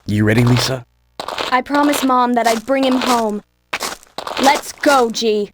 You ready, Lisa? I promised Mom that I'd bring him home. Let's go, G.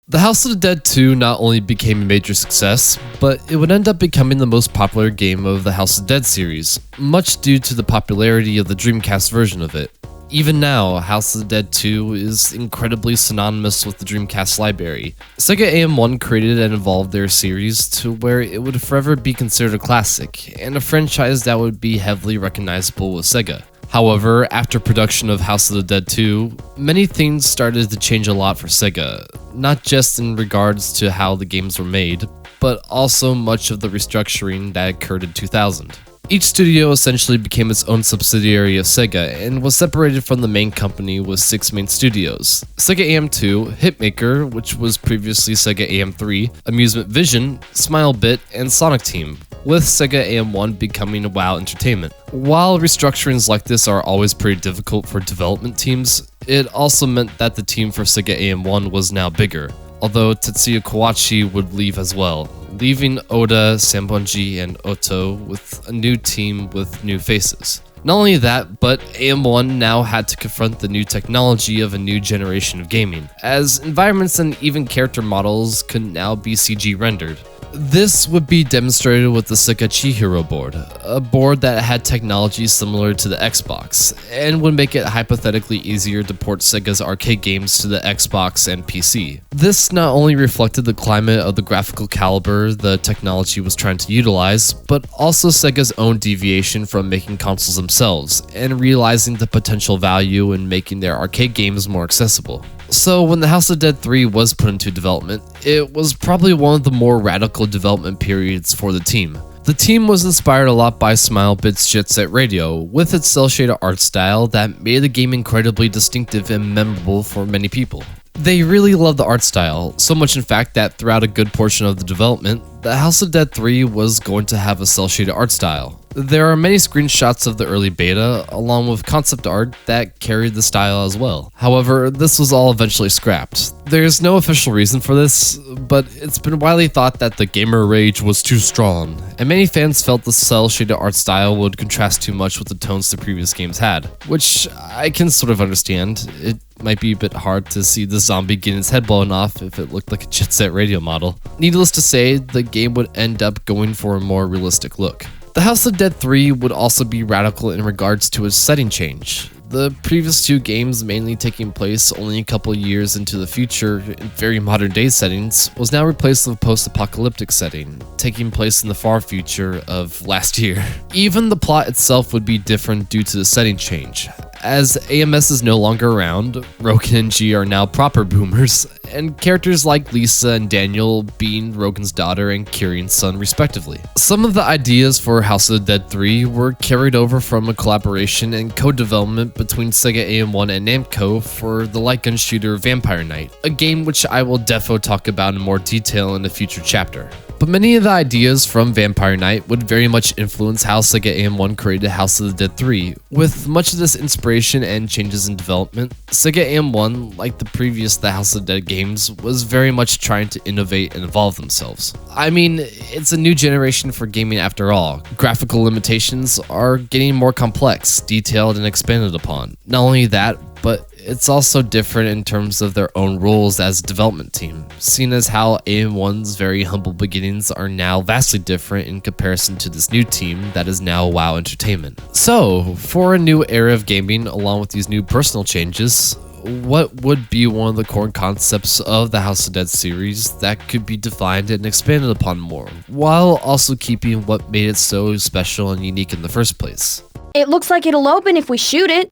The House of the Dead 2 not only became a major success, but it would end up becoming the most popular game of the House of the Dead series, much due to the popularity of the Dreamcast version of it. Even now, House of the Dead 2 is incredibly synonymous with the Dreamcast library. Sega AM1 created and evolved their series to where it would forever be considered a classic, and a franchise that would be heavily recognizable with Sega. However, after production of House of the Dead 2, many things started to change a lot for Sega, not just in regards to how the games were made, but also much of the restructuring that occurred in 2000. Each studio essentially became its own subsidiary of Sega and was separated from the main company with 6 main studios: Sega AM2, Hitmaker, which was previously Sega AM3, Amusement Vision, SmileBit, and Sonic Team, with Sega AM1 becoming WoW Entertainment. While restructurings like this are always pretty difficult for development teams, it also meant that the team for Sega AM1 was now bigger, although Tetsuya Kawachi would leave as well, leaving Oda, Sambonji, and Oto with a new team with new faces. Not only that, but AM1 now had to confront the new technology of a new generation of gaming, as environments and even character models could now be CG rendered. This would be demonstrated with the Sega Chihiro board, a board that had technology similar to the Xbox, and would make it hypothetically easier to port Sega's arcade games to the Xbox and PC. This not only reflected the climate of the graphical caliber the technology was trying to utilize, but also Sega's own deviation from making consoles themselves, and realizing the potential value in making their arcade games more accessible. So when the House of Dead 3 was put into development, it was probably one of the more radical development periods for the team. The team was inspired a lot by SmileBit's Jet Set Radio, with its cel-shaded art style that made the game incredibly distinctive and memorable for many people. They really loved the art style, so much in fact that throughout a good portion of the development, the House of Dead 3 was going to have a cel-shaded art style. There are many screenshots of the early beta, along with concept art that carried the style as well. However, this was all eventually scrapped. There's no official reason for this, but it's been widely thought that the gamer rage was too strong, and many fans felt the cel-shaded art style would contrast too much with the tones the previous games had, which I can sort of understand. It might be a bit hard to see the zombie getting his head blown off if it looked like a Jet Set Radio model. Needless to say, the game would end up going for a more realistic look. The House of Dead 3 would also be radical in regards to its setting change. The previous 2 games, mainly taking place only a couple years into the future in very modern day settings, was now replaced with a post-apocalyptic setting, taking place in the far future of last year. Even the plot itself would be different due to the setting change. As AMS is no longer around, Rogan and G are now proper boomers, and characters like Lisa and Daniel being Rogan's daughter and Kieran's son respectively. Some of the ideas for House of the Dead 3 were carried over from a collaboration and co-development between Sega AM1 and Namco for the light gun shooter Vampire Knight, a game which I will defo talk about in more detail in a future chapter. But many of the ideas from Vampire Knight would very much influence how Sega AM1 created House of the Dead 3. With much of this inspiration and changes in development, Sega AM1, like the previous The House of the Dead games, was very much trying to innovate and evolve themselves. I mean, it's a new generation for gaming after all. Graphical limitations are getting more complex, detailed, and expanded upon. Not only that, but it's also different in terms of their own roles as a development team, seeing as how AM1's very humble beginnings are now vastly different in comparison to this new team that is now WoW Entertainment. So, for a new era of gaming, along with these new personal changes, what would be one of the core concepts of the House of Dead series that could be defined and expanded upon more, while also keeping what made it so special and unique in the first place? It looks like it'll open if we shoot it.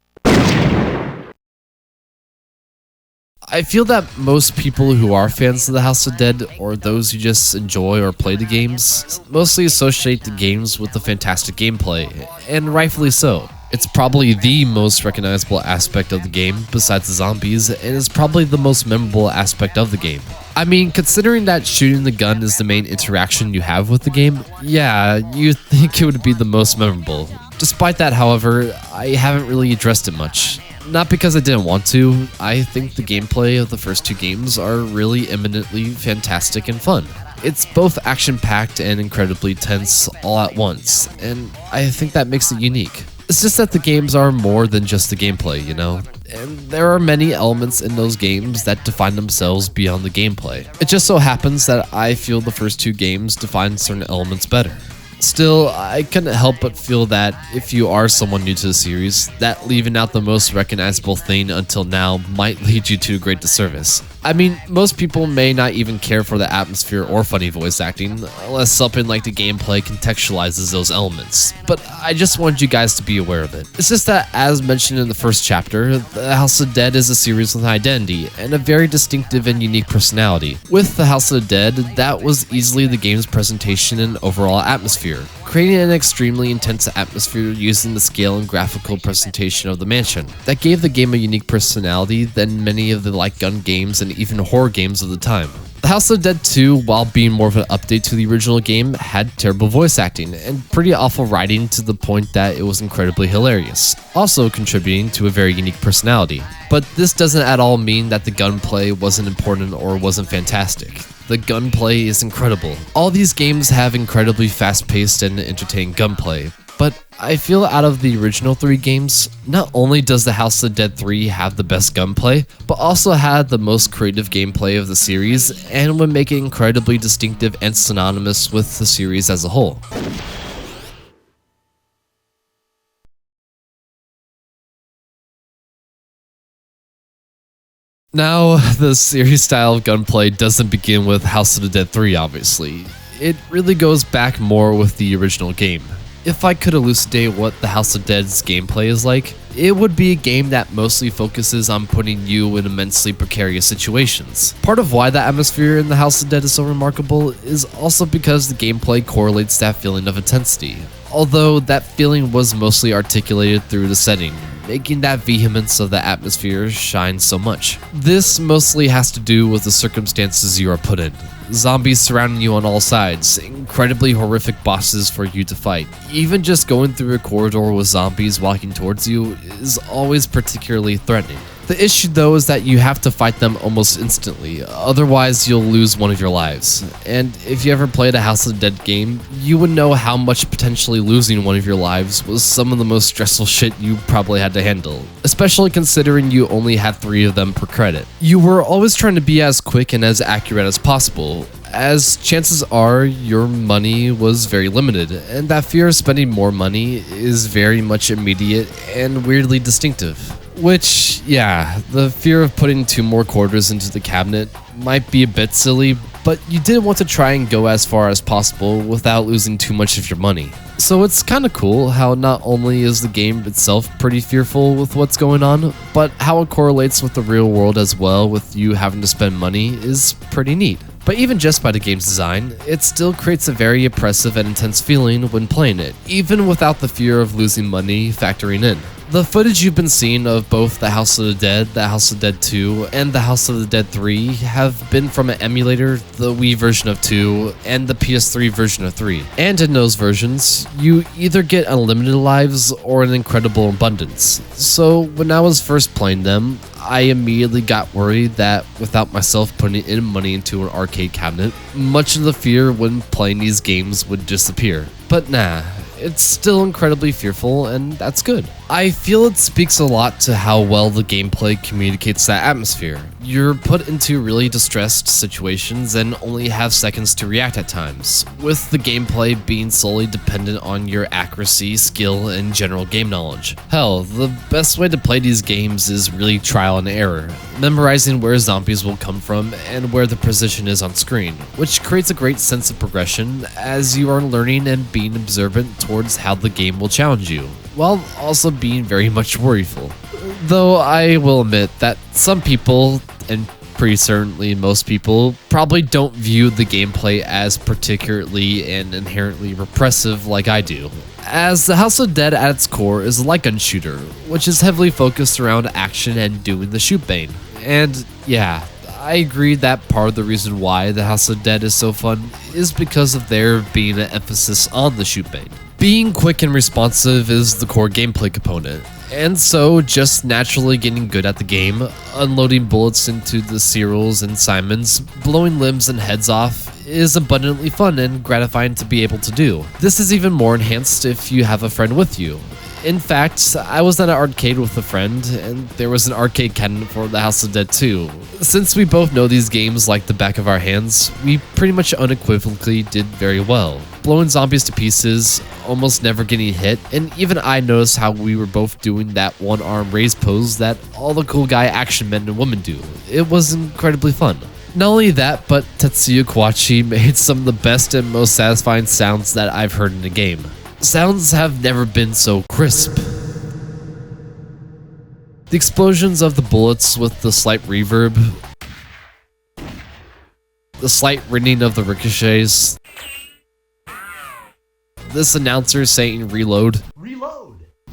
I feel that most people who are fans of the House of Dead, or those who just enjoy or play the games, mostly associate the games with the fantastic gameplay, and rightfully so. It's probably the most recognizable aspect of the game, besides the zombies, and is probably the most memorable aspect of the game. I mean, considering that shooting the gun is the main interaction you have with the game, yeah, you'd think it would be the most memorable. Despite that, however, I haven't really addressed it much. Not because I didn't want to, I think the gameplay of the first two games are really eminently fantastic and fun. It's both action-packed and incredibly tense all at once, and I think that makes it unique. It's just that the games are more than just the gameplay, you know? And there are many elements in those games that define themselves beyond the gameplay. It just so happens that I feel the first two games define certain elements better. Still, I couldn't help but feel that if you are someone new to the series, that leaving out the most recognizable thing until now might lead you to a great disservice. I mean, most people may not even care for the atmosphere or funny voice acting, unless something like the gameplay contextualizes those elements, but I just wanted you guys to be aware of it. It's just that, as mentioned in the first chapter, The House of the Dead is a series with an identity, and a very distinctive and unique personality. With The House of the Dead, that was easily the game's presentation and overall atmosphere, creating an extremely intense atmosphere using the scale and graphical presentation of the mansion. That gave the game a unique personality than many of the light gun games and even horror games of the time. The House of the Dead 2, while being more of an update to the original game, had terrible voice acting and pretty awful writing to the point that it was incredibly hilarious, also contributing to a very unique personality. But this doesn't at all mean that the gunplay wasn't important or wasn't fantastic. The gunplay is incredible. All these games have incredibly fast-paced and entertaining gunplay, but I feel out of the original three games, not only does The House of the Dead 3 have the best gunplay, but also had the most creative gameplay of the series and would make it incredibly distinctive and synonymous with the series as a whole. Now, the series style of gunplay doesn't begin with House of the Dead 3, obviously. It really goes back more with the original game. If I could elucidate what the House of Dead's gameplay is like, it would be a game that mostly focuses on putting you in immensely precarious situations. Part of why the atmosphere in the House of Dead is so remarkable is also because the gameplay correlates that feeling of intensity, although that feeling was mostly articulated through the setting, making that vehemence of the atmosphere shine so much. This mostly has to do with the circumstances you are put in. Zombies surrounding you on all sides, incredibly horrific bosses for you to fight. Even just going through a corridor with zombies walking towards you is always particularly threatening. The issue though is that you have to fight them almost instantly, otherwise you'll lose one of your lives. And if you ever played a House of the Dead game, you would know how much potentially losing one of your lives was some of the most stressful shit you probably had to handle, especially considering you only had 3 of them per credit. You were always trying to be as quick and as accurate as possible, as chances are your money was very limited, and that fear of spending more money is very much immediate and weirdly distinctive. Which, yeah, the fear of putting 2 more quarters into the cabinet might be a bit silly, but you did want to try and go as far as possible without losing too much of your money. So it's kinda cool how not only is the game itself pretty fearful with what's going on, but how it correlates with the real world as well, with you having to spend money, is pretty neat. But even just by the game's design, it still creates a very oppressive and intense feeling when playing it, even without the fear of losing money factoring in. The footage you've been seeing of both The House of the Dead, The House of the Dead 2, and The House of the Dead 3 have been from an emulator, the Wii version of 2, and the PS3 version of 3. And in those versions, you either get unlimited lives or an incredible abundance. So when I was first playing them, I immediately got worried that without myself putting in money into an arcade cabinet, much of the fear when playing these games would disappear. But nah, it's still incredibly fearful, and that's good. I feel it speaks a lot to how well the gameplay communicates that atmosphere. You're put into really distressed situations and only have seconds to react at times, with the gameplay being solely dependent on your accuracy, skill, and general game knowledge. Hell, the best way to play these games is really trial and error, memorizing where zombies will come from and where the position is on screen, which creates a great sense of progression as you are learning and being observant towards how the game will challenge you, while also being very much worryful. Though I will admit that some people, and pretty certainly most people, probably don't view the gameplay as particularly and inherently repressive like I do, as the House of Dead at its core is a light gun shooter, which is heavily focused around action and doing the shoot bane. And yeah, I agree that part of the reason why the House of Dead is so fun is because of there being an emphasis on the shoot bane. Being quick and responsive is the core gameplay component, And so, just naturally getting good at the game, unloading bullets into the Cyrils and Simons, blowing limbs and heads off, is abundantly fun and gratifying to be able to do. This is even more enhanced if you have a friend with you. In fact, I was at an arcade with a friend, and there was an arcade cabinet for the House of Dead 2. Since we both know these games like the back of our hands, we pretty much unequivocally did very well. Blowing zombies to pieces, almost never getting hit, and even I noticed how we were both doing that one-arm raise pose that all the cool guy action men and women do. It was incredibly fun. Not only that, but Tetsuya Kowachi made some of the best and most satisfying sounds that I've heard in a game. Sounds have never been so crisp. The explosions of the bullets with the slight reverb, the slight ringing of the ricochets, this announcer saying reload,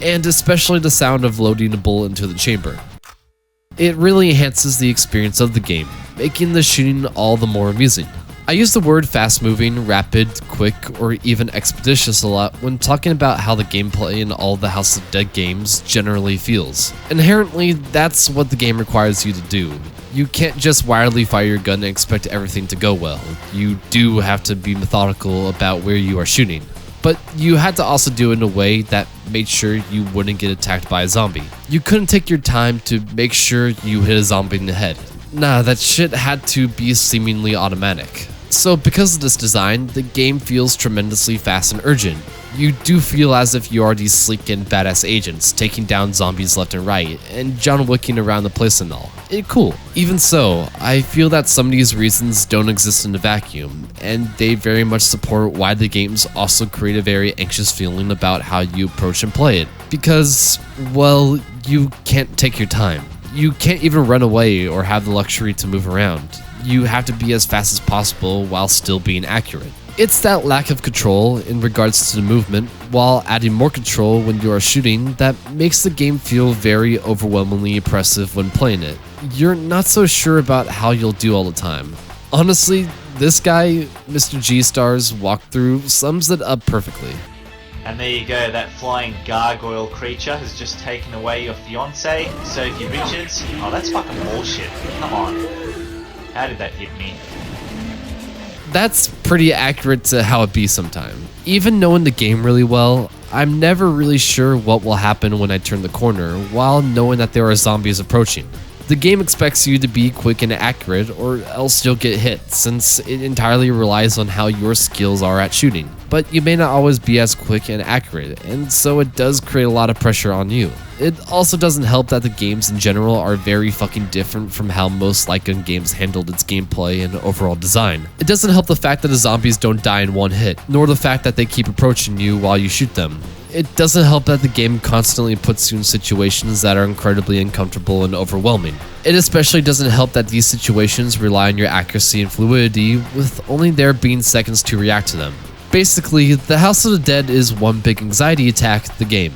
and especially the sound of loading a bullet into the chamber. It really enhances the experience of the game, making the shooting all the more amusing. I use the word fast-moving, rapid, quick, or even expeditious a lot when talking about how the gameplay in all the House of Dead games generally feels. Inherently, that's what the game requires you to do. You can't just wildly fire your gun and expect everything to go well. You do have to be methodical about where you are shooting. But you had to also do it in a way that made sure you wouldn't get attacked by a zombie. You couldn't take your time to make sure you hit a zombie in the head. Nah, that shit had to be seemingly automatic. So because of this design, the game feels tremendously fast and urgent. You do feel as if you are these sleek and badass agents, taking down zombies left and right, and John Wicking around the place and all. It's cool. Even so, I feel that some of these reasons don't exist in a vacuum, and they very much support why the games also create a very anxious feeling about how you approach and play it. Because, well, you can't take your time. You can't even run away or have the luxury to move around. You have to be as fast as possible while still being accurate. It's that lack of control in regards to the movement, while adding more control when you are shooting, that makes the game feel very overwhelmingly impressive when playing it. You're not so sure about how you'll do all the time. Honestly, this guy, Mr. G-Star's walkthrough, sums it up perfectly. And there you go, that flying gargoyle creature has just taken away your fiancé, Sophie Richards. Oh, that's fucking bullshit. Come on. How did that hit me? That's pretty accurate to how it be sometime. Even knowing the game really well, I'm never really sure what will happen when I turn the corner, while knowing that there are zombies approaching. The game expects you to be quick and accurate, or else you'll get hit, since it entirely relies on how your skills are at shooting. But you may not always be as quick and accurate, and so it does create a lot of pressure on you. It also doesn't help that the games in general are very fucking different from how most light-gun games handled its gameplay and overall design. It doesn't help the fact that the zombies don't die in one hit, nor the fact that they keep approaching you while you shoot them. It doesn't help that the game constantly puts you in situations that are incredibly uncomfortable and overwhelming. It especially doesn't help that these situations rely on your accuracy and fluidity, with only there being seconds to react to them. Basically, the House of the Dead is one big anxiety attack, the game.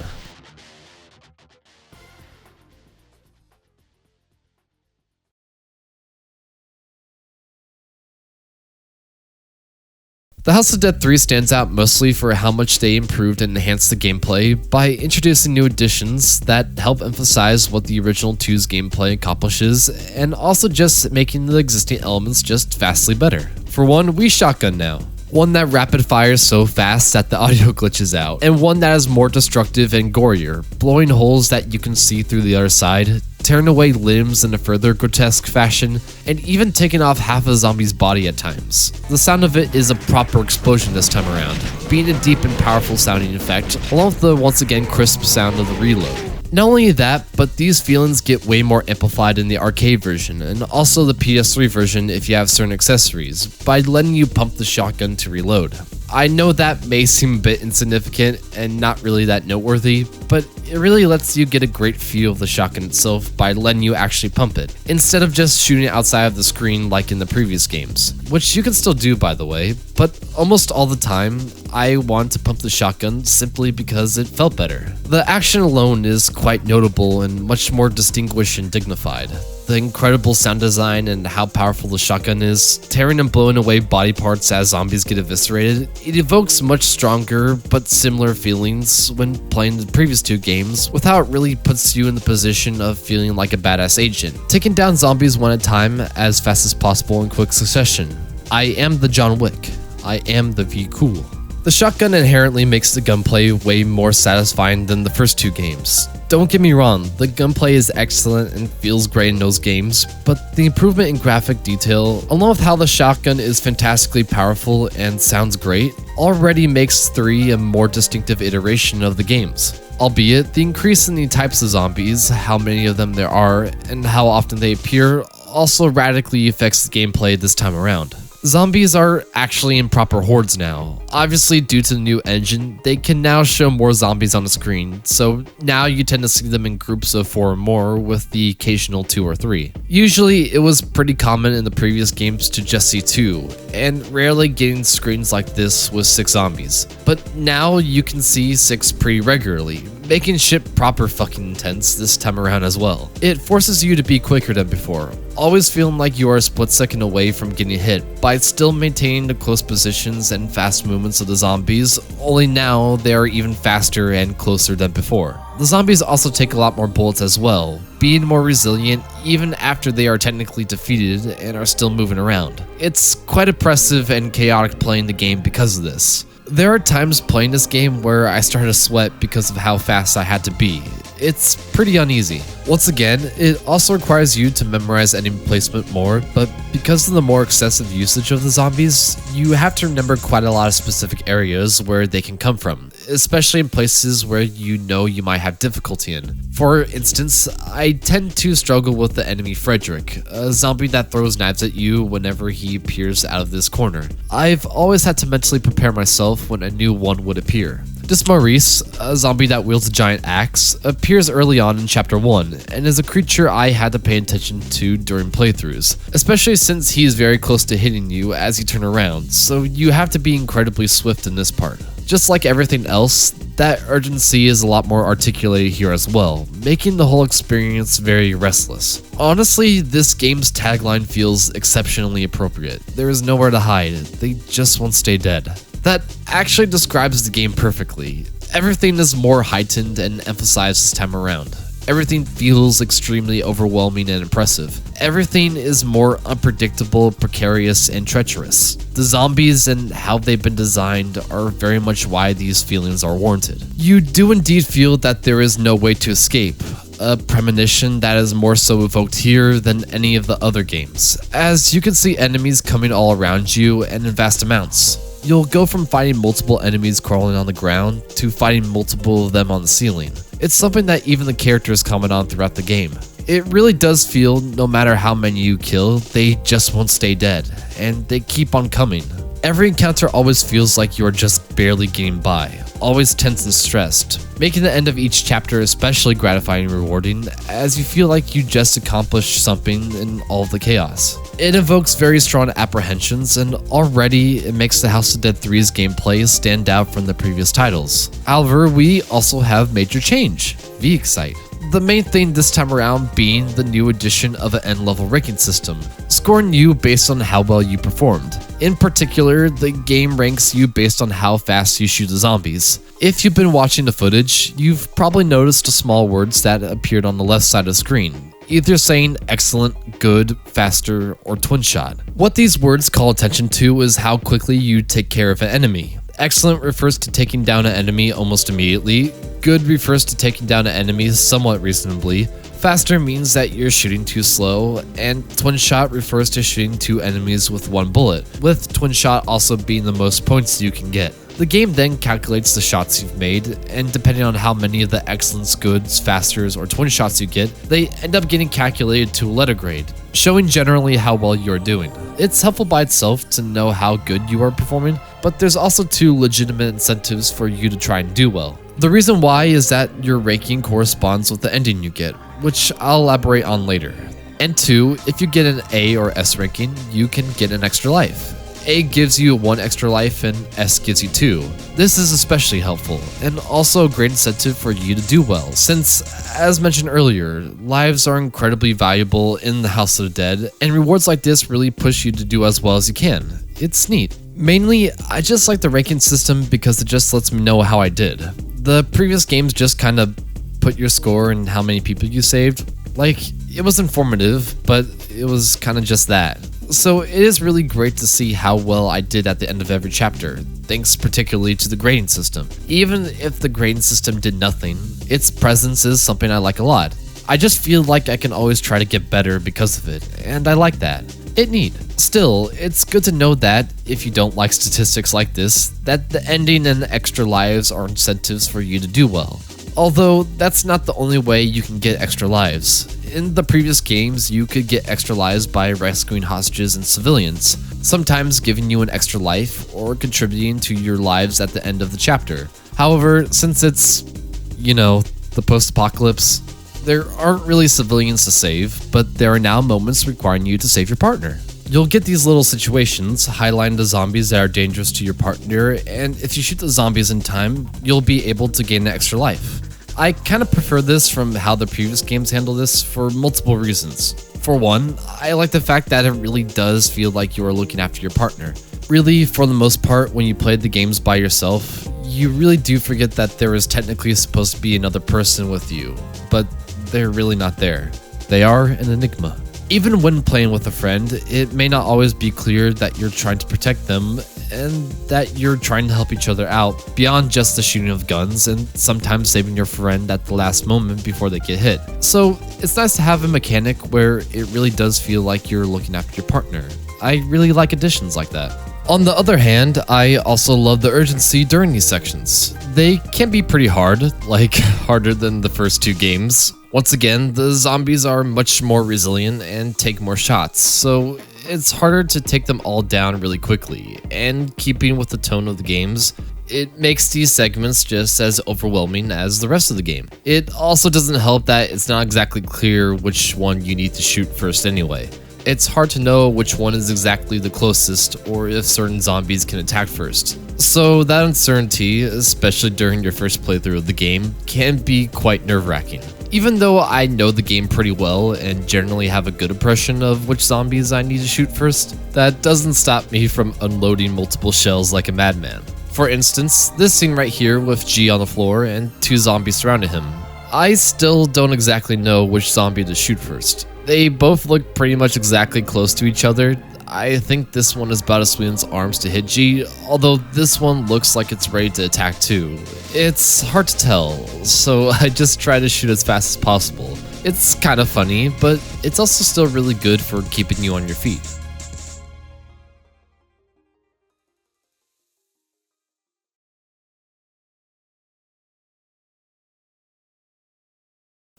The House of Dead 3 stands out mostly for how much they improved and enhanced the gameplay by introducing new additions that help emphasize what the original 2's gameplay accomplishes, and also just making the existing elements just vastly better. For one, we shotgun now. One that rapid fires so fast that the audio glitches out, and one that is more destructive and gorier, blowing holes that you can see through the other side, tearing away limbs in a further grotesque fashion, and even taking off half a zombie's body at times. The sound of it is a proper explosion this time around, being a deep and powerful sounding effect, along with the once again crisp sound of the reload. Not only that, but these feelings get way more amplified in the arcade version, and also the PS3 version if you have certain accessories, by letting you pump the shotgun to reload. I know that may seem a bit insignificant and not really that noteworthy, but it really lets you get a great feel of the shotgun itself by letting you actually pump it, instead of just shooting it outside of the screen like in the previous games, which you can still do by the way, but almost all the time, I want to pump the shotgun simply because it felt better. The action alone is quite notable and much more distinguished and dignified. the incredible sound design and how powerful the shotgun is, tearing and blowing away body parts as zombies get eviscerated, it evokes much stronger but similar feelings when playing the previous two games, with how it really puts you in the position of feeling like a badass agent, taking down zombies one at a time as fast as possible in quick succession. I am the John Wick. I am the V Cool. The shotgun inherently makes the gunplay way more satisfying than the first two games. Don't get me wrong, the gunplay is excellent and feels great in those games, but the improvement in graphic detail, along with how the shotgun is fantastically powerful and sounds great, already makes 3 a more distinctive iteration of the games. Albeit, the increase in the types of zombies, how many of them there are, and how often they appear also radically affects the gameplay this time around. Zombies are actually in proper hordes now. Obviously, due to the new engine, they can now show more zombies on the screen, so now you tend to see them in groups of 4 or more, with the occasional 2 or 3. Usually, it was pretty common in the previous games to just see 2, and rarely getting screens like this with 6 zombies. But now you can see 6 pretty regularly, making shit proper fucking intense this time around as well. It forces you to be quicker than before, always feeling like you are a split second away from getting hit, by still maintaining the close positions and fast movements of the zombies, only now they are even faster and closer than before. The zombies also take a lot more bullets as well, being more resilient even after they are technically defeated and are still moving around. It's quite oppressive and chaotic playing the game because of this. There are times playing this game where I started to sweat because of how fast I had to be. It's pretty uneasy. Once again, it also requires you to memorize enemy placement more, but because of the more excessive usage of the zombies, you have to remember quite a lot of specific areas where they can come from, especially in places where you know you might have difficulty in. For instance, I tend to struggle with the enemy Frederick, a zombie that throws knives at you whenever he appears out of this corner. I've always had to mentally prepare myself when a new one would appear. This Maurice, a zombie that wields a giant axe, appears early on in Chapter 1, and is a creature I had to pay attention to during playthroughs, especially since he is very close to hitting you as you turn around, so you have to be incredibly swift in this part. Just like everything else, that urgency is a lot more articulated here as well, making the whole experience very restless. Honestly, this game's tagline feels exceptionally appropriate. There is nowhere to hide, they just won't stay dead. That actually describes the game perfectly. Everything is more heightened and emphasized this time around. Everything feels extremely overwhelming and impressive. Everything is more unpredictable, precarious, and treacherous. The zombies and how they've been designed are very much why these feelings are warranted. You do indeed feel that there is no way to escape, a premonition that is more so evoked here than any of the other games, as you can see enemies coming all around you and in vast amounts. You'll go from fighting multiple enemies crawling on the ground to fighting multiple of them on the ceiling. It's something that even the characters comment on throughout the game. It really does feel, no matter how many you kill, they just won't stay dead, and they keep on coming. Every encounter always feels like you're just barely getting by, always tense and stressed, making the end of each chapter especially gratifying and rewarding, as you feel like you just accomplished something in all of the chaos. It evokes very strong apprehensions, and already it makes the House of Dead 3's gameplay stand out from the previous titles. However, we also have major change, V-Excite. The main thing this time around being the new addition of an end-level ranking system, scoring you based on how well you performed. In particular, the game ranks you based on how fast you shoot the zombies. If you've been watching the footage, you've probably noticed the small words that appeared on the left side of the screen, either saying excellent, good, faster, or twin shot. What these words call attention to is how quickly you take care of an enemy. Excellent refers to taking down an enemy almost immediately, good refers to taking down an enemy somewhat reasonably, faster means that you're shooting too slow, and twin shot refers to shooting 2 enemies with 1 bullet, with twin shot also being the most points you can get. The game then calculates the shots you've made, and depending on how many of the excellence, goods, fasters, or twin shots you get, they end up getting calculated to a letter grade, showing generally how well you're doing. It's helpful by itself to know how good you are performing, but there's also 2 legitimate incentives for you to try and do well. The reason why is that your ranking corresponds with the ending you get, which I'll elaborate on later. And 2, if you get an A or S ranking, you can get an extra life. A gives you 1 extra life and S gives you 2. This is especially helpful, and also a great incentive for you to do well, since, as mentioned earlier, lives are incredibly valuable in the House of the Dead, and rewards like this really push you to do as well as you can. It's neat. Mainly, I just like the ranking system because it just lets me know how I did. The previous games just kind of put your score and how many people you saved. Like, it was informative, but it was kind of just that. So it is really great to see how well I did at the end of every chapter, thanks particularly to the grading system. Even if the grading system did nothing, its presence is something I like a lot. I just feel like I can always try to get better because of it, and I like that. It's neat. Still, it's good to know that, if you don't like statistics like this, that the ending and the extra lives are incentives for you to do well. Although, that's not the only way you can get extra lives. In the previous games, you could get extra lives by rescuing hostages and civilians, sometimes giving you an extra life or contributing to your lives at the end of the chapter. However, since it's, the post-apocalypse, there aren't really civilians to save, but there are now moments requiring you to save your partner. You'll get these little situations highlighting the zombies that are dangerous to your partner, and if you shoot the zombies in time, you'll be able to gain an extra life. I kind of prefer this from how the previous games handle this for multiple reasons. For one, I like the fact that it really does feel like you are looking after your partner. Really, for the most part, when you play the games by yourself, you really do forget that there is technically supposed to be another person with you, but they're really not there. They are an enigma. Even when playing with a friend, it may not always be clear that you're trying to protect them and that you're trying to help each other out beyond just the shooting of guns and sometimes saving your friend at the last moment before they get hit. So it's nice to have a mechanic where it really does feel like you're looking after your partner. I really like additions like that. On the other hand, I also love the urgency during these sections. They can be pretty hard, like harder than the first 2 games. Once again, the zombies are much more resilient and take more shots, so it's harder to take them all down really quickly, and keeping with the tone of the games, it makes these segments just as overwhelming as the rest of the game. It also doesn't help that it's not exactly clear which one you need to shoot first anyway. It's hard to know which one is exactly the closest or if certain zombies can attack first. So that uncertainty, especially during your first playthrough of the game, can be quite nerve-wracking. Even though I know the game pretty well and generally have a good impression of which zombies I need to shoot first, that doesn't stop me from unloading multiple shells like a madman. For instance, this scene right here with G on the floor and 2 zombies surrounding him. I still don't exactly know which zombie to shoot first. They both look pretty much exactly close to each other. I think this one is about to swing its arms to hit G, although this one looks like it's ready to attack too. It's hard to tell, so I just try to shoot as fast as possible. It's kind of funny, but it's also still really good for keeping you on your feet.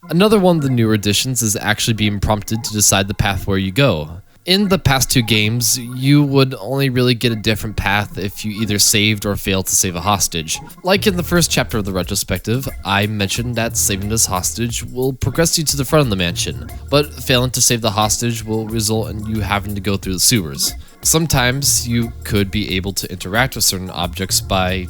Another one of the newer additions is actually being prompted to decide the path where you go. In the past 2 games, you would only really get a different path if you either saved or failed to save a hostage. Like in the first chapter of the retrospective, I mentioned that saving this hostage will progress you to the front of the mansion, but failing to save the hostage will result in you having to go through the sewers. Sometimes you could be able to interact with certain objects by,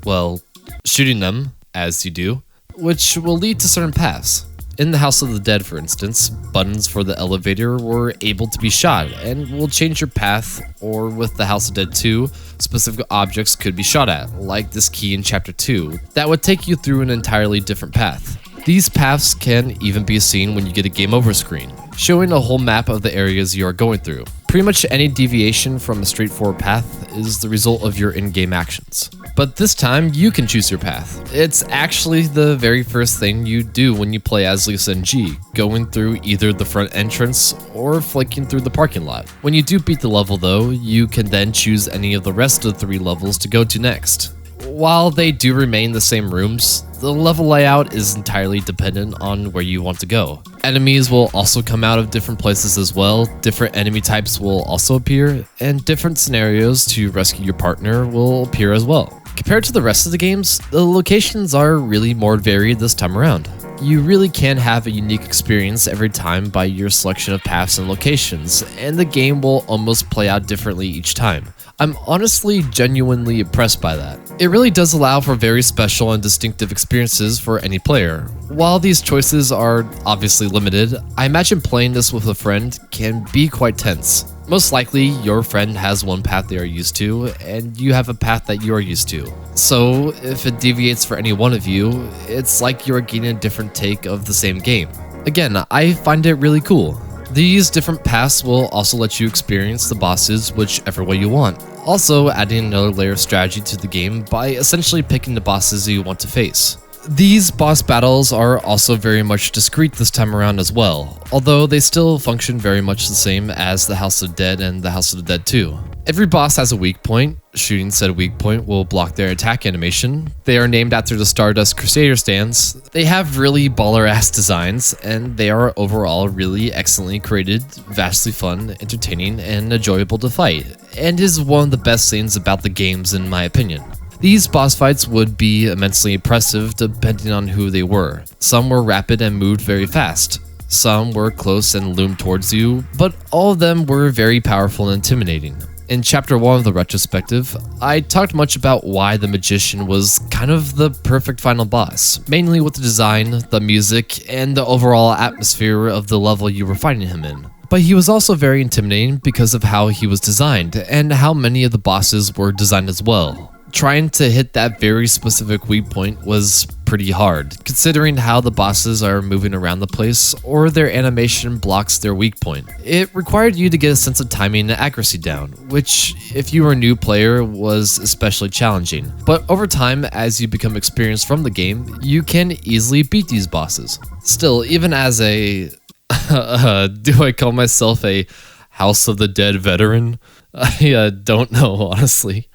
well, shooting them, as you do, which will lead to certain paths. In the House of the Dead, for instance, buttons for the elevator were able to be shot and will change your path, or with the House of Dead 2, specific objects could be shot at, like this key in Chapter 2, that would take you through an entirely different path. These paths can even be seen when you get a game over screen, showing a whole map of the areas you are going through. Pretty much any deviation from a straightforward path is the result of your in-game actions. But this time, you can choose your path. It's actually the very first thing you do when you play as Lisa and G, going through either the front entrance or flanking through the parking lot. When you do beat the level though, you can then choose any of the rest of the 3 levels to go to next. While they do remain the same rooms, the level layout is entirely dependent on where you want to go. Enemies will also come out of different places as well, different enemy types will also appear, and different scenarios to rescue your partner will appear as well. Compared to the rest of the games, the locations are really more varied this time around. You really can have a unique experience every time by your selection of paths and locations, and the game will almost play out differently each time. I'm honestly genuinely impressed by that. It really does allow for very special and distinctive experiences for any player. While these choices are obviously limited, I imagine playing this with a friend can be quite tense. Most likely, your friend has one path they are used to, and you have a path that you are used to. So, if it deviates for any one of you, it's like you are getting a different take of the same game. Again, I find it really cool. These different paths will also let you experience the bosses whichever way you want, also adding another layer of strategy to the game by essentially picking the bosses you want to face. These boss battles are also very much discreet this time around as well, although they still function very much the same as the House of the Dead and the House of the Dead 2. Every boss has a weak point. Shooting said weak point will block their attack animation. They are named after the Stardust Crusader stands. They have really baller-ass designs, and they are overall really excellently created, vastly fun, entertaining, and enjoyable to fight, and is one of the best things about the games in my opinion. These boss fights would be immensely impressive depending on who they were. Some were rapid and moved very fast. Some were close and loomed towards you, but all of them were very powerful and intimidating. In Chapter 1 of the Retrospective, I talked much about why the Magician was kind of the perfect final boss, mainly with the design, the music, and the overall atmosphere of the level you were fighting him in. But he was also very intimidating because of how he was designed, and how many of the bosses were designed as well. Trying to hit that very specific weak point was pretty hard, considering how the bosses are moving around the place or their animation blocks their weak point. It required you to get a sense of timing and accuracy down, which, if you were a new player, was especially challenging. But over time, as you become experienced from the game, you can easily beat these bosses. Still, even as a... do I call myself a House of the Dead veteran? I don't know, honestly.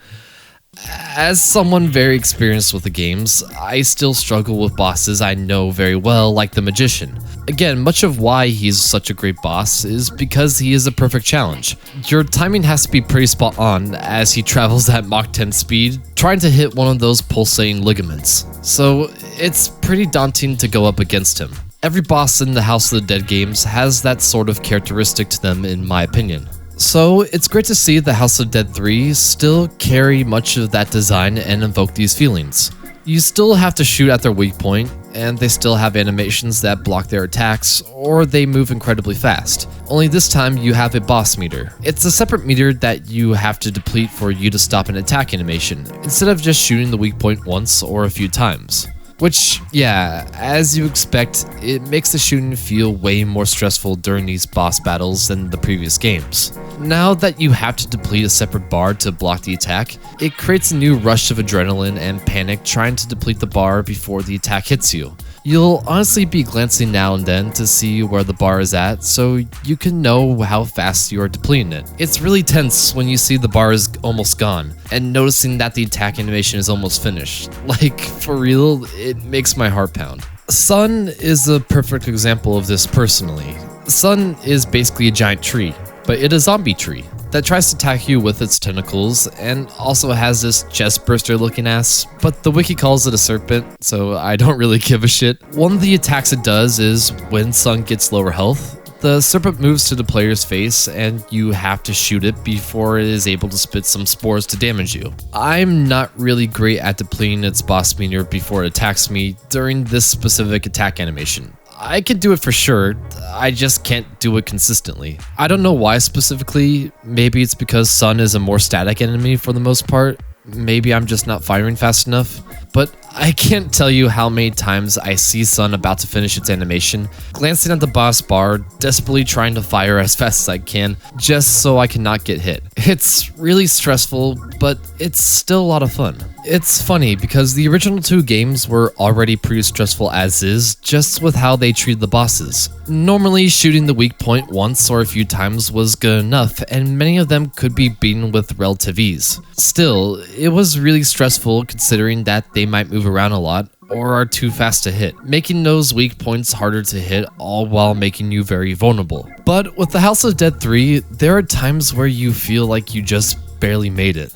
As someone very experienced with the games, I still struggle with bosses I know very well, like the Magician. Again, much of why he's such a great boss is because he is a perfect challenge. Your timing has to be pretty spot on as he travels at Mach 10 speed, trying to hit one of those pulsating ligaments. So it's pretty daunting to go up against him. Every boss in the House of the Dead games has that sort of characteristic to them in my opinion. So it's great to see the House of Dead 3 still carry much of that design and invoke these feelings. You still have to shoot at their weak point, and they still have animations that block their attacks, or they move incredibly fast. Only this time you have a boss meter. It's a separate meter that you have to deplete for you to stop an attack animation, instead of just shooting the weak point once or a few times. Which, yeah, as you expect, it makes the shooting feel way more stressful during these boss battles than the previous games. Now that you have to deplete a separate bar to block the attack, it creates a new rush of adrenaline and panic trying to deplete the bar before the attack hits you. You'll honestly be glancing now and then to see where the bar is at so you can know how fast you are depleting it. It's really tense when you see the bar is almost gone and noticing that the attack animation is almost finished. Like, for real, it makes my heart pound. Sun is a perfect example of this personally. Sun is basically a giant tree, but it's a zombie tree that tries to attack you with its tentacles and also has this chest burster looking ass, but the wiki calls it a serpent, so I don't really give a shit. One of the attacks it does is when Sun gets lower health, the serpent moves to the player's face and you have to shoot it before it is able to spit some spores to damage you. I'm not really great at depleting its boss meter before it attacks me during this specific attack animation. I can do it for sure, I just can't do it consistently. I don't know why specifically, maybe it's because Sun is a more static enemy for the most part, maybe I'm just not firing fast enough, but I can't tell you how many times I see Sun about to finish its animation, glancing at the boss bar, desperately trying to fire as fast as I can, just so I cannot get hit. It's really stressful, but it's still a lot of fun. It's funny because the original two games were already pretty stressful as is, just with how they treated the bosses. Normally, shooting the weak point once or a few times was good enough, and many of them could be beaten with relative ease. Still, it was really stressful considering that they might move around a lot or are too fast to hit, making those weak points harder to hit, all while making you very vulnerable. But with the House of Dead 3, there are times where you feel like you just barely made it.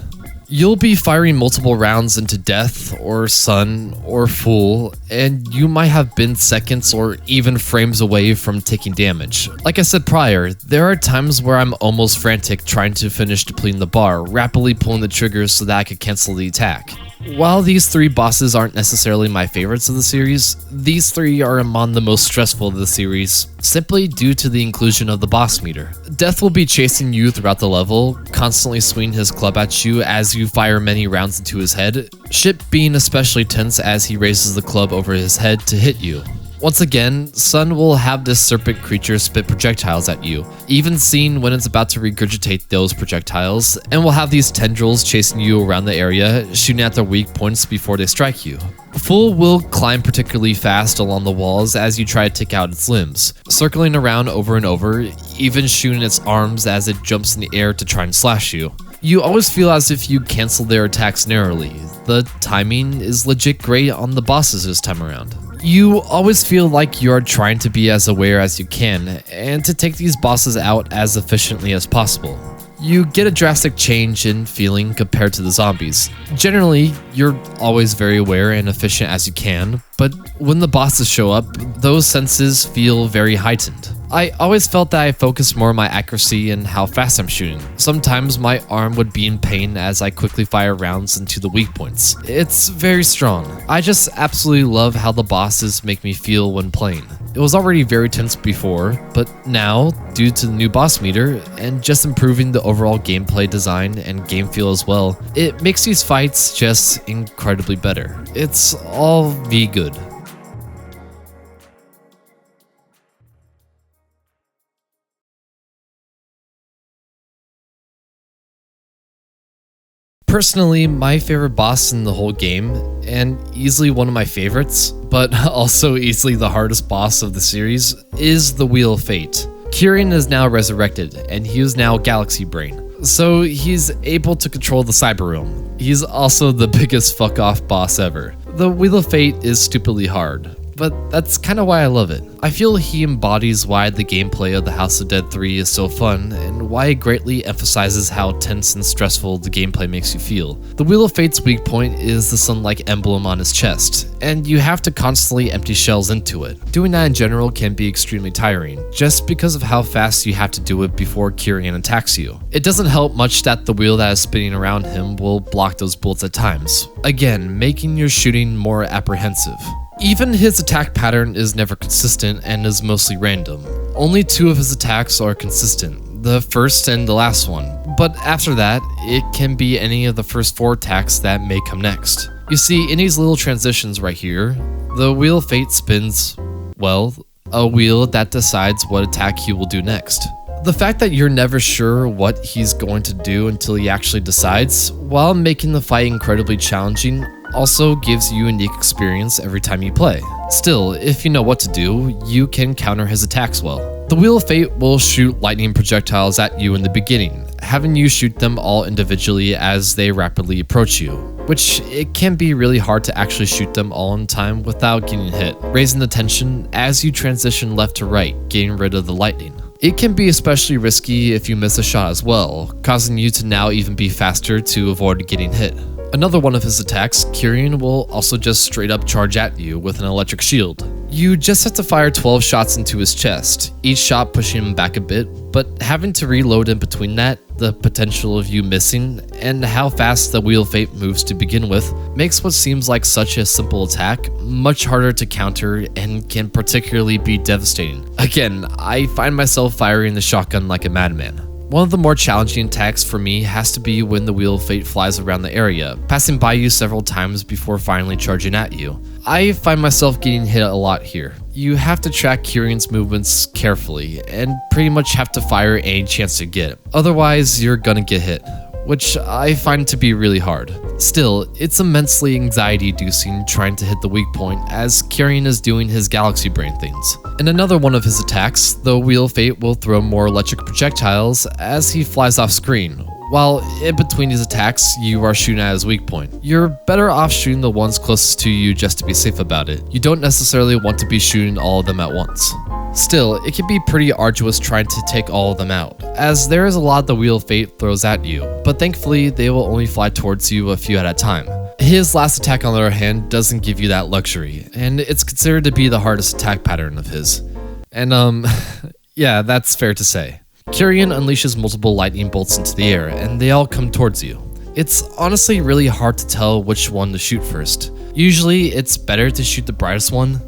You'll be firing multiple rounds into Death, or Sun, or Fool, and you might have been seconds or even frames away from taking damage. Like I said prior, there are times where I'm almost frantic trying to finish depleting the bar, rapidly pulling the triggers so that I could cancel the attack. While these 3 bosses aren't necessarily my favorites of the series, these 3 are among the most stressful of the series, simply due to the inclusion of the boss meter. Death will be chasing you throughout the level, constantly swinging his club at you as you fire many rounds into his head, shit being especially tense as he raises the club over his head to hit you. Once again, Sun will have this serpent creature spit projectiles at you, even seen when it's about to regurgitate those projectiles, and will have these tendrils chasing you around the area, shooting at their weak points before they strike you. Fool will climb particularly fast along the walls as you try to take out its limbs, circling around over and over, even shooting its arms as it jumps in the air to try and slash you. You always feel as if you cancel their attacks narrowly. The timing is legit great on the bosses this time around. You always feel like you're trying to be as aware as you can, and to take these bosses out as efficiently as possible. You get a drastic change in feeling compared to the zombies. Generally, you're always very aware and efficient as you can, but when the bosses show up, those senses feel very heightened. I always felt that I focused more on my accuracy and how fast I'm shooting. Sometimes my arm would be in pain as I quickly fire rounds into the weak points. It's very strong. I just absolutely love how the bosses make me feel when playing. It was already very tense before, but now, due to the new boss meter, and just improving the overall gameplay design and game feel as well, it makes these fights just incredibly better. It's all V good. Personally, my favorite boss in the whole game, and easily one of my favorites, but also easily the hardest boss of the series, is the Wheel of Fate. Kyrian is now resurrected, and he is now Galaxy Brain, so he's able to control the Cyber Realm. He's also the biggest fuck-off boss ever. The Wheel of Fate is stupidly hard, but that's kind of why I love it. I feel he embodies why the gameplay of the House of Dead 3 is so fun, and why it greatly emphasizes how tense and stressful the gameplay makes you feel. The Wheel of Fate's weak point is the sun-like emblem on his chest, and you have to constantly empty shells into it. Doing that in general can be extremely tiring, just because of how fast you have to do it before Kyrian attacks you. It doesn't help much that the wheel that is spinning around him will block those bullets at times, again making your shooting more apprehensive. Even his attack pattern is never consistent and is mostly random. Only 2 of his attacks are consistent, the first and the last one, but after that, it can be any of the first 4 attacks that may come next. You see, in these little transitions right here, the Wheel of Fate spins, well, a wheel that decides what attack he will do next. The fact that you're never sure what he's going to do until he actually decides, while making the fight incredibly challenging, also gives you a unique experience every time you play. Still, if you know what to do, you can counter his attacks well. The Wheel of Fate will shoot lightning projectiles at you in the beginning, having you shoot them all individually as they rapidly approach you, which it can be really hard to actually shoot them all in time without getting hit, raising the tension as you transition left to right, getting rid of the lightning. It can be especially risky if you miss a shot as well, causing you to now even be faster to avoid getting hit. Another one of his attacks, Kyrian will also just straight up charge at you with an electric shield. You just have to fire 12 shots into his chest, each shot pushing him back a bit, but having to reload in between that, the potential of you missing, and how fast the Wheel of Fate moves to begin with, makes what seems like such a simple attack much harder to counter and can particularly be devastating. Again, I find myself firing the shotgun like a madman. One of the more challenging attacks for me has to be when the Wheel of Fate flies around the area, passing by you several times before finally charging at you. I find myself getting hit a lot here. You have to track Kyrian's movements carefully, and pretty much have to fire any chance you get. Otherwise, you're gonna get hit, which I find to be really hard. Still, it's immensely anxiety-inducing trying to hit the weak point as Kyrian is doing his Galaxy Brain things. In another one of his attacks, the Wheel of Fate will throw more electric projectiles as he flies off screen, while in between his attacks, you are shooting at his weak point. You're better off shooting the ones closest to you just to be safe about it. You don't necessarily want to be shooting all of them at once. Still, it can be pretty arduous trying to take all of them out, as there is a lot the Wheel of Fate throws at you, but thankfully they will only fly towards you a few at a time. His last attack on the other hand doesn't give you that luxury, and it's considered to be the hardest attack pattern of his. And yeah, that's fair to say. Kyrian unleashes multiple lightning bolts into the air, and they all come towards you. It's honestly really hard to tell which one to shoot first. Usually, it's better to shoot the brightest one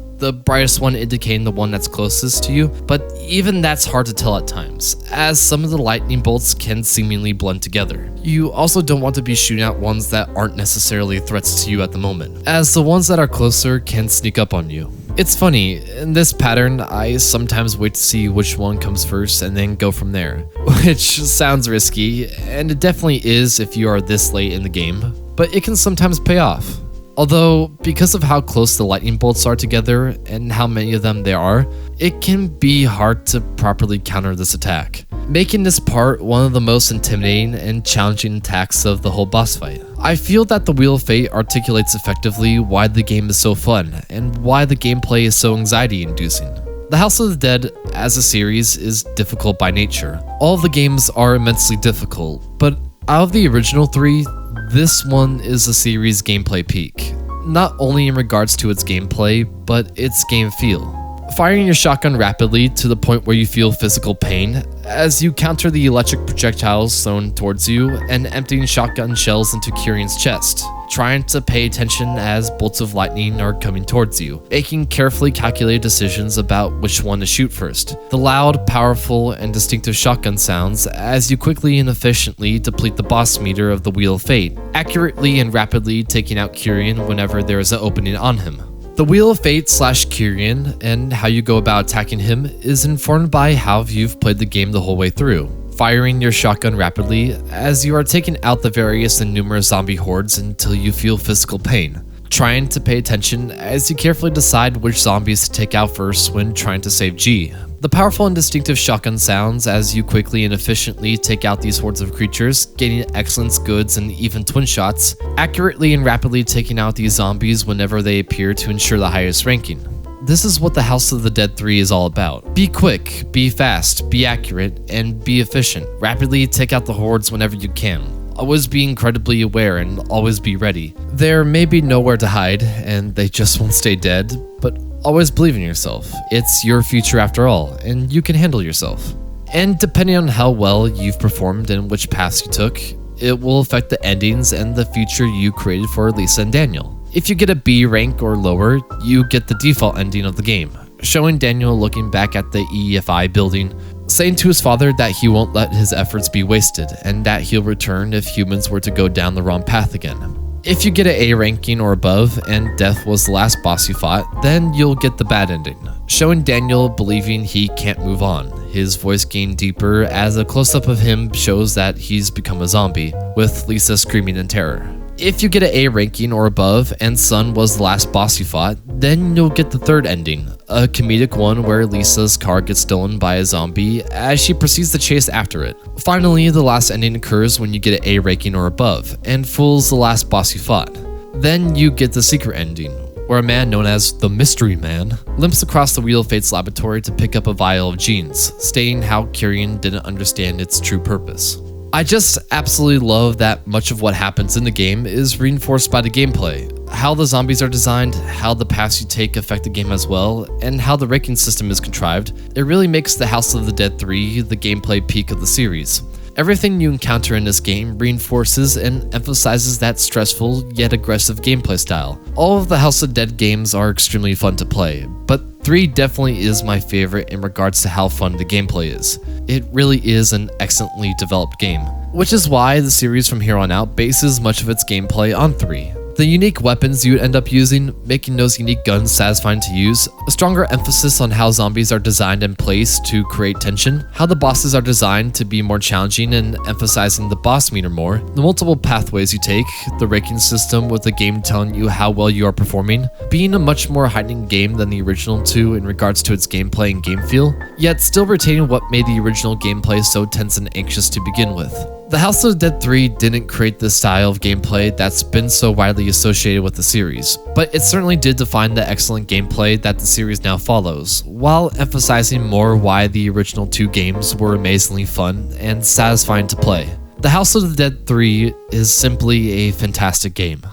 indicating the one that's closest to you, but even that's hard to tell at times, as some of the lightning bolts can seemingly blend together. You also don't want to be shooting at ones that aren't necessarily threats to you at the moment, as the ones that are closer can sneak up on you. It's funny, in this pattern, I sometimes wait to see which one comes first and then go from there, which sounds risky, and it definitely is if you are this late in the game, but it can sometimes pay off. Although, because of how close the lightning bolts are together and how many of them there are, it can be hard to properly counter this attack, making this part one of the most intimidating and challenging attacks of the whole boss fight. I feel that the Wheel of Fate articulates effectively why the game is so fun and why the gameplay is so anxiety-inducing. The House of the Dead as a series is difficult by nature. All of the games are immensely difficult, but out of the original three, this one is the series' gameplay peak, not only in regards to its gameplay, but its game feel. Firing your shotgun rapidly to the point where you feel physical pain as you counter the electric projectiles thrown towards you and emptying shotgun shells into Kyrian's chest, trying to pay attention as bolts of lightning are coming towards you, making carefully calculated decisions about which one to shoot first. The loud, powerful, and distinctive shotgun sounds as you quickly and efficiently deplete the boss meter of the Wheel of Fate, accurately and rapidly taking out Kyrian whenever there is an opening on him. The Wheel of Fate / Kyrian and how you go about attacking him is informed by how you've played the game the whole way through. Firing your shotgun rapidly as you are taking out the various and numerous zombie hordes until you feel physical pain. Trying to pay attention as you carefully decide which zombies to take out first when trying to save G. The powerful and distinctive shotgun sounds as you quickly and efficiently take out these hordes of creatures, gaining excellence, goods, and even twin shots, accurately and rapidly taking out these zombies whenever they appear to ensure the highest ranking. This is what the House of the Dead 3 is all about. Be quick, be fast, be accurate, and be efficient. Rapidly take out the hordes whenever you can. Always be incredibly aware and always be ready. There may be nowhere to hide, and they just won't stay dead, but always believe in yourself. It's your future after all, and you can handle yourself. And depending on how well you've performed and which paths you took, it will affect the endings and the future you created for Lisa and Daniel. If you get a B rank or lower, you get the default ending of the game, showing Daniel looking back at the EFI building, saying to his father that he won't let his efforts be wasted, and that he'll return if humans were to go down the wrong path again. If you get an A ranking or above, and death was the last boss you fought, then you'll get the bad ending, showing Daniel believing he can't move on. His voice gained deeper as a close-up of him shows that he's become a zombie, with Lisa screaming in terror. If you get an A ranking or above and Sun was the last boss you fought, then you'll get the third ending, a comedic one where Lisa's car gets stolen by a zombie as she proceeds to chase after it. Finally, the last ending occurs when you get an A ranking or above and Fool's the last boss you fought. Then you get the secret ending, where a man known as the Mystery Man limps across the Wheel of Fate's laboratory to pick up a vial of genes, stating how Kyrian didn't understand its true purpose. I just absolutely love that much of what happens in the game is reinforced by the gameplay. How the zombies are designed, how the paths you take affect the game as well, and how the ranking system is contrived. It really makes the House of the Dead 3 the gameplay peak of the series. Everything you encounter in this game reinforces and emphasizes that stressful yet aggressive gameplay style. All of the House of the Dead games are extremely fun to play, but 3 definitely is my favorite in regards to how fun the gameplay is. It really is an excellently developed game, which is why the series from here on out bases much of its gameplay on 3. The unique weapons you end up using, making those unique guns satisfying to use, a stronger emphasis on how zombies are designed and placed to create tension, how the bosses are designed to be more challenging and emphasizing the boss meter more, the multiple pathways you take, the ranking system with the game telling you how well you are performing, being a much more heightening game than the original 2 in regards to its gameplay and game feel, yet still retaining what made the original gameplay so tense and anxious to begin with. The House of the Dead 3 didn't create the style of gameplay that's been so widely associated with the series, but it certainly did define the excellent gameplay that the series now follows, while emphasizing more why the original 2 games were amazingly fun and satisfying to play. The House of the Dead 3 is simply a fantastic game.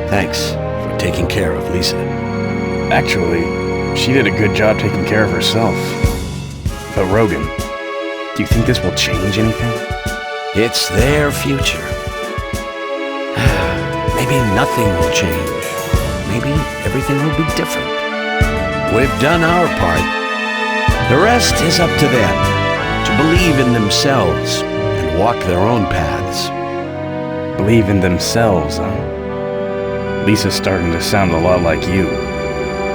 Thanks for taking care of Lisa. Actually, she did a good job taking care of herself. But Rogan, do you think this will change anything? It's their future. Maybe nothing will change. Maybe everything will be different. We've done our part. The rest is up to them to believe in themselves and walk their own paths. Believe in themselves, huh? Lisa's starting to sound a lot like you.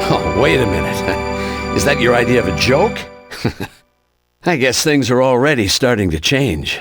Oh, wait a minute. Is that your idea of a joke? I guess things are already starting to change.